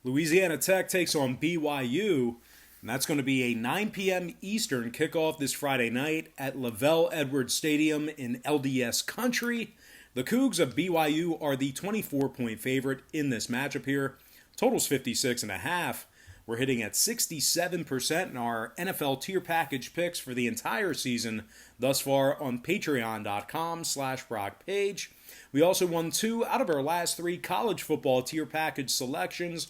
Louisiana Tech takes on BYU, and that's going to be a 9 p.m. Eastern kickoff this Friday night at Lavelle Edwards Stadium in LDS Country. The Cougs of BYU are the 24-point favorite in this matchup here. Total's 56.5. We're hitting at 67% in our NFL tier package picks for the entire season thus far on patreon.com/BrockPage. We also won 2 out of our last 3 college football tier package selections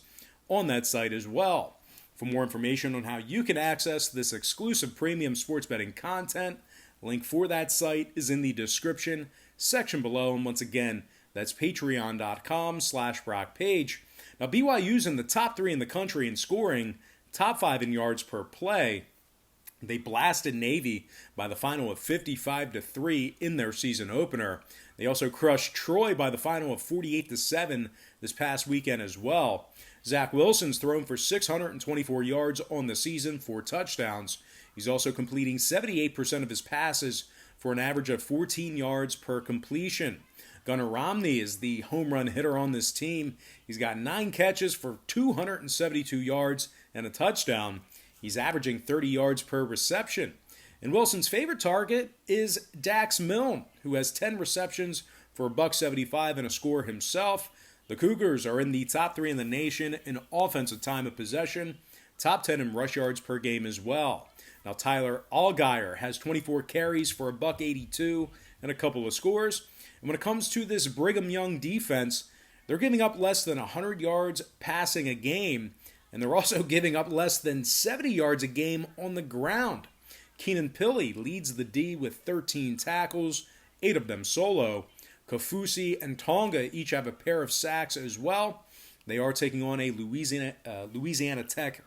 on that site as well. For more information on how you can access this exclusive premium sports betting content, link for that site is in the description section below. And once again, that's patreon.com/BrockPage. Now, BYU's in the top 3 in the country in scoring, top 5 in yards per play. They blasted Navy by the final of 55-3 in their season opener. They also crushed Troy by the final of 48-7 this past weekend as well. Zach Wilson's thrown for 624 yards on the season, 4 touchdowns. He's also completing 78% of his passes for an average of 14 yards per completion. Gunnar Romney is the home run hitter on this team. He's got 9 catches for 272 yards and a touchdown. He's averaging 30 yards per reception. And Wilson's favorite target is Dax Milne, who has 10 receptions for $175 and a score himself. The Cougars are in the top 3 in the nation in offensive time of possession, top 10 in rush yards per game as well. Now, Tyler Allgeier has 24 carries for $182 and a couple of scores. And when it comes to this Brigham Young defense, they're giving up less than 100 yards passing a game, and they're also giving up less than 70 yards a game on the ground. Keenan Pilley leads the D with 13 tackles, 8 of them solo. Kafusi and Tonga each have a pair of sacks as well. They are taking on a Louisiana Tech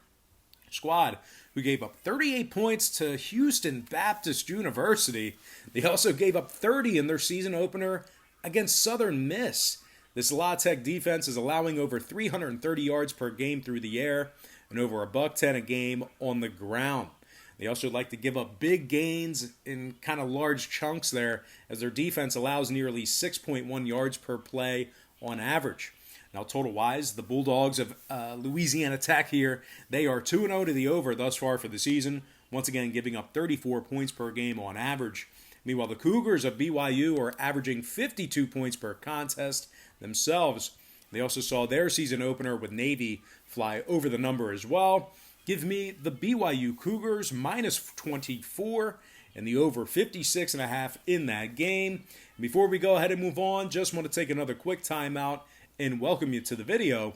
squad who gave up 38 points to Houston Baptist University. They also gave up 30 in their season opener against Southern Miss. This La Tech defense is allowing over 330 yards per game through the air and over $110 a game on the ground. They also like to give up big gains in kind of large chunks there, as their defense allows nearly 6.1 yards per play on average. Now, total-wise, the Bulldogs of Louisiana Tech here, they are 2-0 to the over thus far for the season, once again giving up 34 points per game on average. Meanwhile, the Cougars of BYU are averaging 52 points per contest themselves. They also saw their season opener with Navy fly over the number as well. Give me the BYU Cougars minus 24 and the over 56.5 in that game. Before we go ahead and move on, just want to take another quick timeout and welcome you to the video.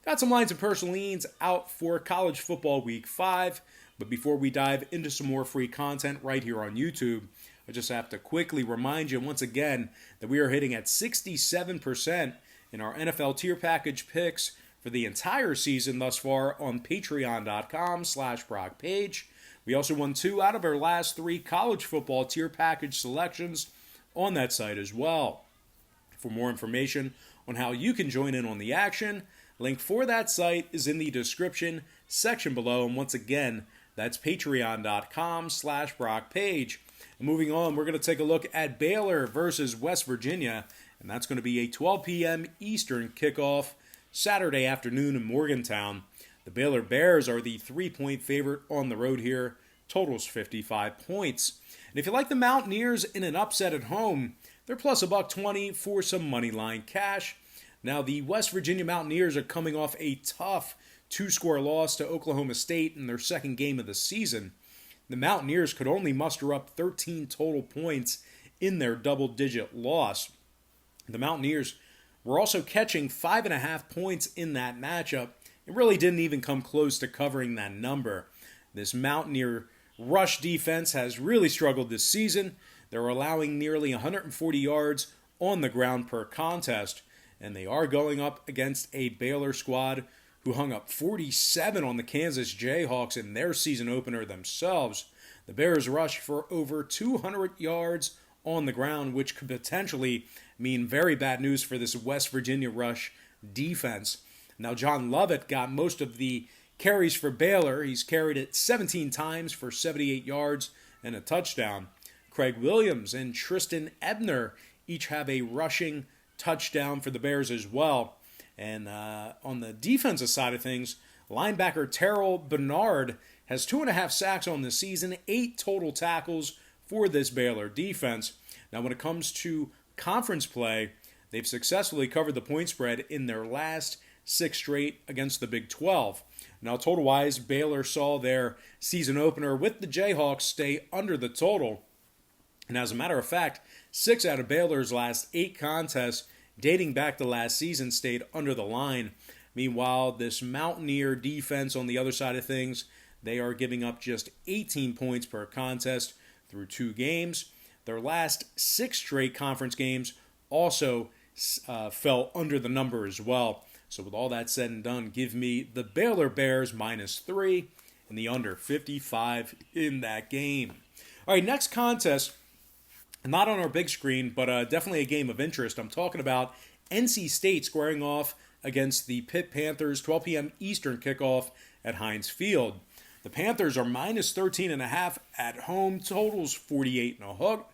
Got some lines and personal leans out for college football week 5. But before we dive into some more free content right here on YouTube, I just have to quickly remind you once again that we are hitting at 67% in our NFL tier package picks for the entire season thus far on patreon.com/BrockPage. We also won 2 out of our last 3 college football tier package selections on that site as well. For more information on how you can join in on the action, link for that site is in the description section below. And once again, that's patreon.com/BrockPage. And moving on, we're going to take a look at Baylor versus West Virginia, and that's going to be a 12 p.m. Eastern kickoff Saturday afternoon in Morgantown. The Baylor Bears are the 3-point favorite on the road here. Totals 55 points. And if you like the Mountaineers in an upset at home, they're plus $120 for some money line cash. Now, the West Virginia Mountaineers are coming off a tough 2-score loss to Oklahoma State in their second game of the season. The Mountaineers could only muster up 13 total points in their double-digit loss. The Mountaineers were also catching 5.5 points in that matchup. It really didn't even come close to covering that number. This Mountaineer rush defense has really struggled this season. They're allowing nearly 140 yards on the ground per contest, and they are going up against a Baylor squad who hung up 47 on the Kansas Jayhawks in their season opener themselves. The Bears rushed for over 200 yards on the ground, which could potentially mean very bad news for this West Virginia rush defense. Now, John Lovett got most of the carries for Baylor. He's carried it 17 times for 78 yards and a touchdown. Craig Williams and Tristan Ebner each have a rushing touchdown for the Bears as well. And on the defensive side of things, linebacker Terrell Bernard has 2.5 sacks on the season, 8 total tackles for this Baylor defense. Now, when it comes to conference play, they've successfully covered the point spread in their last 6 straight against the Big 12. Now, total-wise, Baylor saw their season opener with the Jayhawks stay under the total. And as a matter of fact, 6 out of Baylor's last 8 contests dating back to last season stayed under the line. Meanwhile, this Mountaineer defense on the other side of things, they are giving up just 18 points per contest through 2 games. Their last 6 straight conference games also fell under the number as well. So with all that said and done, give me the Baylor Bears -3 and the under 55 in that game. All right, next contest, not on our big screen, but definitely a game of interest. I'm talking about NC State squaring off against the Pitt Panthers, 12 p.m. Eastern kickoff at Heinz Field. The Panthers are -13.5 at home, totals 48.5.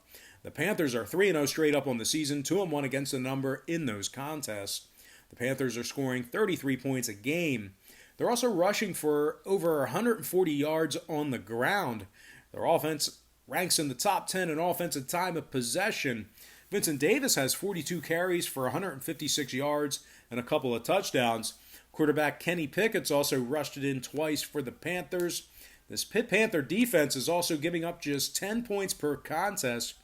The Panthers are 3-0 straight up on the season, 2-1 against the number in those contests. The Panthers are scoring 33 points a game. They're also rushing for over 140 yards on the ground. Their offense ranks in the top 10 in offensive time of possession. Vincent Davis has 42 carries for 156 yards and a couple of touchdowns. Quarterback Kenny Pickett's also rushed it in twice for the Panthers. This Pitt Panther defense is also giving up just 10 points per contest,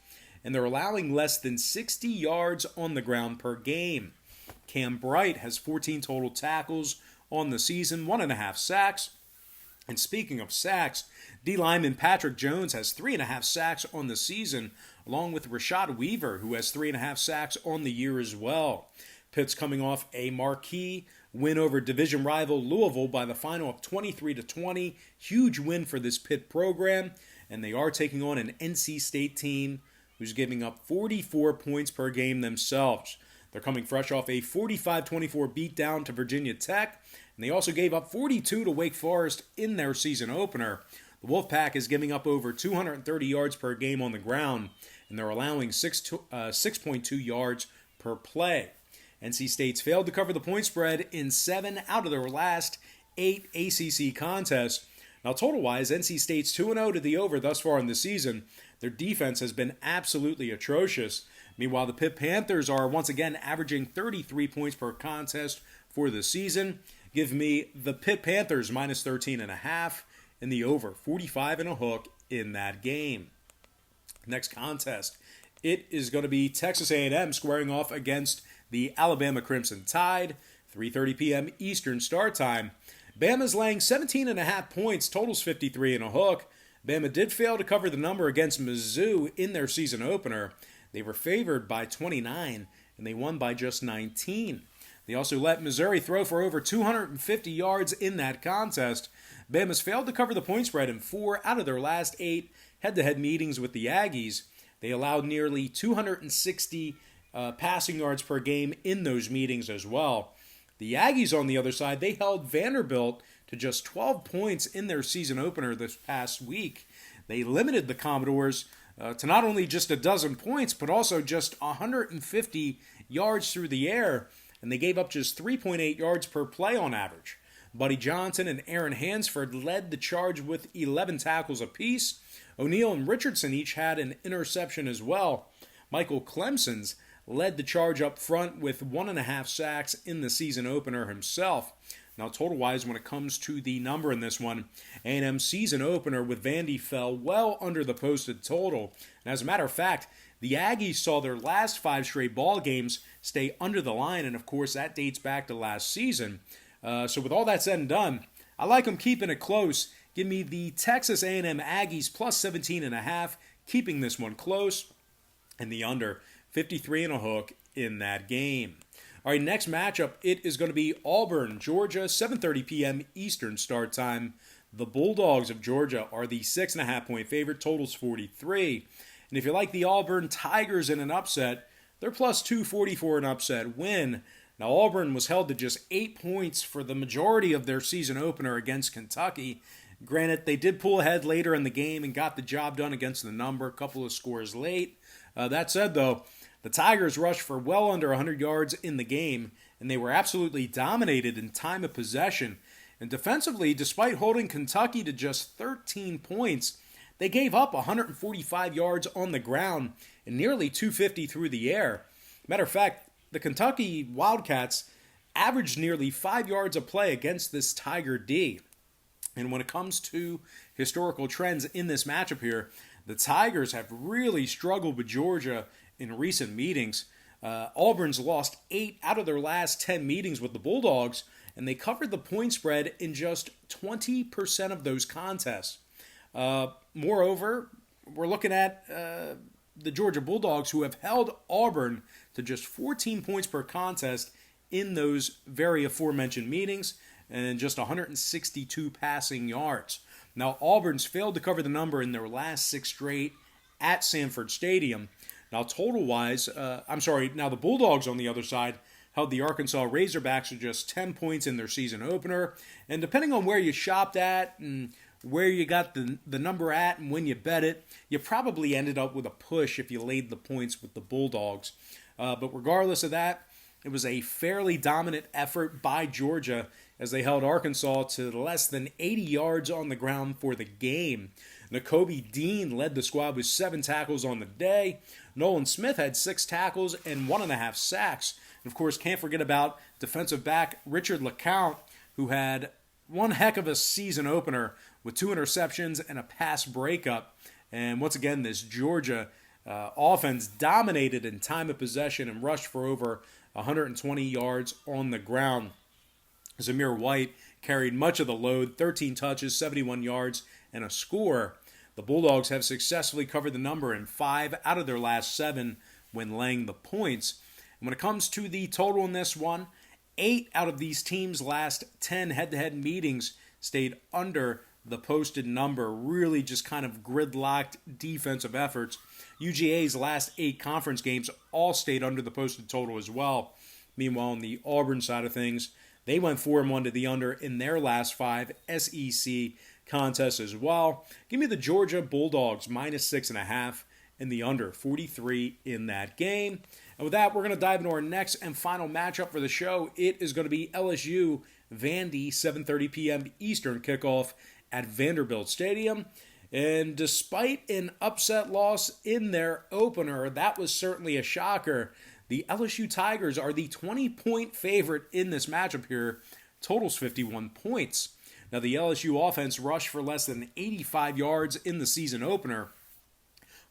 and they're allowing less than 60 yards on the ground per game. Cam Bright has 14 total tackles on the season, 1.5 sacks. And speaking of sacks, D lineman Patrick Jones has 3.5 sacks on the season, along with Rashad Weaver, who has 3.5 sacks on the year as well. Pitt's coming off a marquee win over division rival Louisville by the final of 23-20. Huge win for this Pitt program, and they are taking on an NC State team who's giving up 44 points per game themselves. They're coming fresh off a 45-24 beatdown to Virginia Tech, and they also gave up 42 to Wake Forest in their season opener. The Wolfpack is giving up over 230 yards per game on the ground, and they're allowing 6.2 yards per play. NC State's failed to cover the point spread in 7 out of their last 8 ACC contests. Now, total-wise, NC State's 2-0 to the over thus far in the season. Their defense has been absolutely atrocious. Meanwhile, the Pitt Panthers are once again averaging 33 points per contest for the season. Give me the Pitt Panthers -13.5 and the over 45.5 in that game. Next contest, it is going to be Texas A&M squaring off against the Alabama Crimson Tide, 3:30 p.m. Eastern start time. Bama's laying 17.5 points, totals 53.5. Bama did fail to cover the number against Mizzou in their season opener. They were favored by 29, and they won by just 19. They also let Missouri throw for over 250 yards in that contest. Bama's failed to cover the point spread in 4 out of their last 8 head-to-head meetings with the Aggies. They allowed nearly 260 passing yards per game in those meetings as well. The Aggies, on the other side, they held Vanderbilt to just 12 points in their season opener this past week. They limited the Commodores to not only just a dozen points, but also just 150 yards through the air, and they gave up just 3.8 yards per play on average. Buddy Johnson and Aaron Hansford led the charge with 11 tackles apiece. O'Neal and Richardson each had an interception as well. Michael Clemson's led the charge up front with 1.5 sacks in the season opener himself. Now, total-wise, when it comes to the number in this one, A&M's season opener with Vandy fell well under the posted total. And as a matter of fact, the Aggies saw their last 5 straight ball games stay under the line, and of course, that dates back to last season. So with all that said and done, I like them keeping it close. Give me the Texas A&M Aggies +17.5, keeping this one close, and the under 53.5 in that game. All right, next matchup, it is going to be Auburn, Georgia, 7:30 p.m. Eastern start time. The Bulldogs of Georgia are the 6.5-point favorite, totals 43. And if you like the Auburn Tigers in an upset, they're +240 for an upset win. Now, Auburn was held to just 8 points for the majority of their season opener against Kentucky. Granted, they did pull ahead later in the game and got the job done against the number, a couple of scores late. That said, though, the Tigers rushed for well under 100 yards in the game, and they were absolutely dominated in time of possession. And defensively, despite holding Kentucky to just 13 points, they gave up 145 yards on the ground and nearly 250 through the air. Matter of fact, the Kentucky Wildcats averaged nearly 5 yards a play against this Tiger D. And when it comes to historical trends in this matchup here, the Tigers have really struggled with Georgia in recent meetings. Auburn's lost 8 out of their last 10 meetings with the Bulldogs, and they covered the point spread in just 20% of those contests. Moreover, we're looking at the Georgia Bulldogs, who have held Auburn to just 14 points per contest in those very aforementioned meetings and just 162 passing yards. Now, Auburn's failed to cover the number in their last 6 straight at Sanford Stadium. Now, total-wise, now the Bulldogs on the other side held the Arkansas Razorbacks to just 10 points in their season opener. And depending on where you shopped at and where you got the number at and when you bet it, you probably ended up with a push if you laid the points with the Bulldogs. But regardless of that, it was a fairly dominant effort by Georgia as they held Arkansas to less than 80 yards on the ground for the game. Nakobe Dean led the squad with 7 tackles on the day. Nolan Smith had 6 tackles and 1.5 sacks. And of course, can't forget about defensive back Richard LeCounte, who had one heck of a season opener with 2 interceptions and a pass breakup. And once again, this Georgia offense dominated in time of possession and rushed for over 120 yards on the ground. Zamir White carried much of the load, 13 touches, 71 yards, and a score. The Bulldogs have successfully covered the number in 5 out of their last 7 when laying the points. And when it comes to the total in this one, 8 out of these teams' last 10 head-to-head meetings stayed under the posted number. Really just kind of gridlocked defensive efforts. UGA's last 8 conference games all stayed under the posted total as well. Meanwhile, on the Auburn side of things, they went 4-1 to the under in their last 5 SEC contests as well. Give me the Georgia Bulldogs -6.5 and the under 43 in that game. And with that, we're going to dive into our next and final matchup for the show. It is going to be LSU Vandy, 7:30 p.m. Eastern kickoff at Vanderbilt Stadium. And despite an upset loss in their opener, that was certainly a shocker. The LSU Tigers are the 20-point favorite in this matchup here. Totals 51 points. Now, the LSU offense rushed for less than 85 yards in the season opener.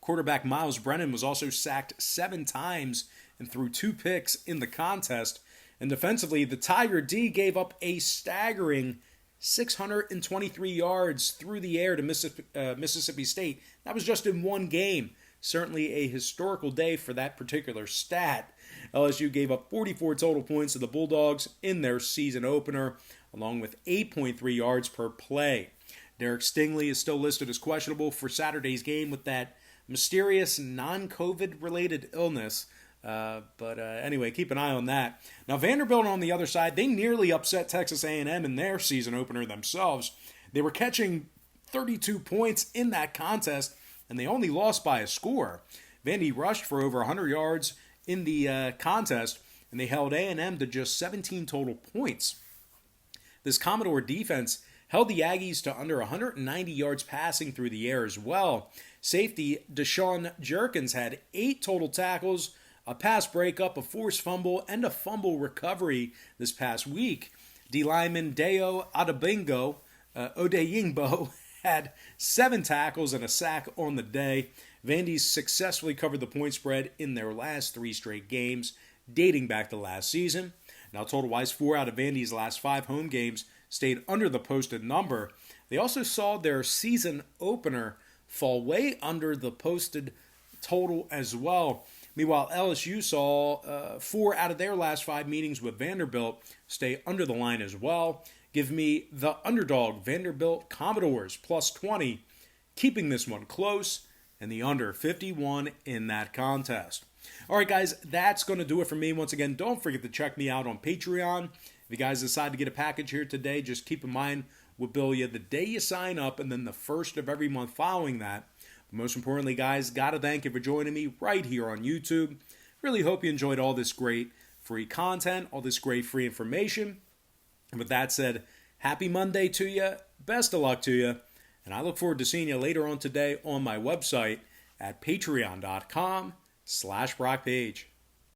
Quarterback Miles Brennan was also sacked 7 times and threw 2 picks in the contest. And defensively, the Tiger D gave up a staggering 623 yards through the air to Mississippi State. That was just in one game. Certainly a historical day for that particular stat. LSU gave up 44 total points to the Bulldogs in their season opener, along with 8.3 yards per play. Derek Stingley is still listed as questionable for Saturday's game with that mysterious non-COVID related illness. But anyway, keep an eye on that. Now, Vanderbilt on the other side, they nearly upset Texas A&M in their season opener themselves. They were catching 32 points in that contest, and they only lost by a score. Vandy rushed for over 100 yards in the contest, and they held A&M to just 17 total points. This Commodore defense held the Aggies to under 190 yards passing through the air as well. Safety Deshaun Jerkins had 8 total tackles, a pass breakup, a forced fumble, and a fumble recovery this past week. D-lineman Deo Odeyingbo had 7 tackles and a sack on the day. Vandy's successfully covered the point spread in their last 3 straight games, dating back to last season. Now, total-wise, 4 out of Vandy's last 5 home games stayed under the posted number. They also saw their season opener fall way under the posted total as well. Meanwhile, LSU saw 4 out of their last 5 meetings with Vanderbilt stay under the line as well. Give me the underdog Vanderbilt Commodores +20, keeping this one close, and the under 51 in that contest. All right, guys, that's going to do it for me. Once again, don't forget to check me out on Patreon. If you guys decide to get a package here today, just keep in mind we'll bill you the day you sign up and then the first of every month following that. But most importantly, guys, got to thank you for joining me right here on YouTube. Really hope you enjoyed all this great free content, all this great free information. And with that said, happy Monday to you. Best of luck to you. And I look forward to seeing you later on today on my website at patreon.com/BrockPage.